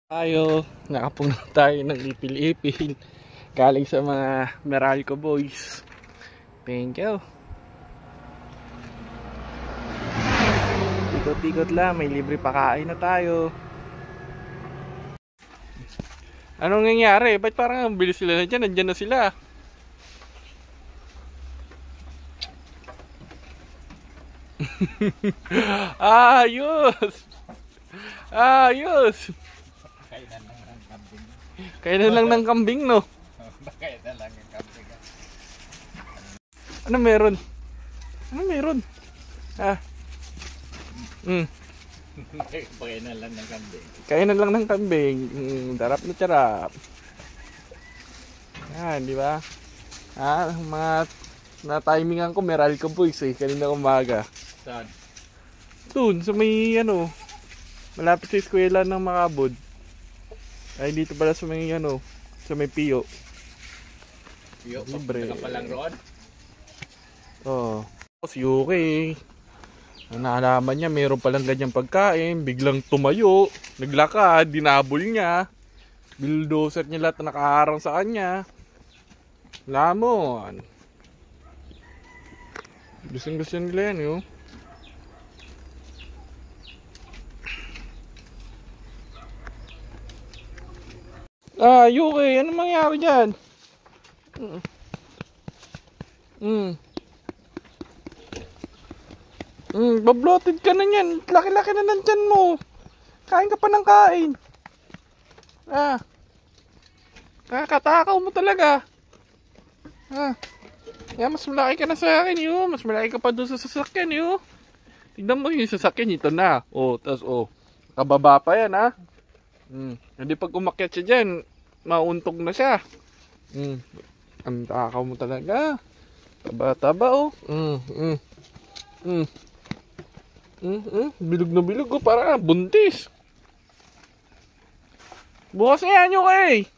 Tayo, nakapunta tayo ng ipil-ipil galing sa mga Meralco boys. Thank you. Ikot-ikot lang, may libre pakain na tayo. Anong nangyari? Ba't parang ang bilis sila na dyan? Nandyan na sila. Ayos! Ayos! Kainan lang ng kambing, no? Kainan lang ng kambing. Ano meron? Ano meron? Kainan lang ng kambing. Kainan lang ng kambing. Darap na charap. Yan, di ba? Mga na-timingan ko, Meralco boys eh, kanina umaga. Saan? Doon, sa may malapit sa eskwela ng Makabod. Ay, dito pala sa may sa may Pio. Pio, libre. Pagka pa lang roon? Oo. Si Yuki. Ang naalaman niya, mayroon palang ganyang pagkain. Biglang tumayo. Naglakad, dinabol niya. Bulldozer niya lahat na nakaharang sa kanya. Lamon. Gusto nila yan, yun. Yuki, ano mangyari dyan? Babloated ka na yan. Laki-laki na ng tiyan mo. Kain ka pa ng kain. Kakatakaw mo talaga. Mas malaki ka na sa akin, yun. Mas malaki ka pa doon sa sasakyan, yun. Tignan mo yung sasakyan, ito na. Tapos, kababa pa yan, ha. Hindi pag umakyat siya dyan, mauntog na siya. Ang takaw mo talaga. Taba-taba, bilog na bilog, para buntis. Bukas na yan, Yuki.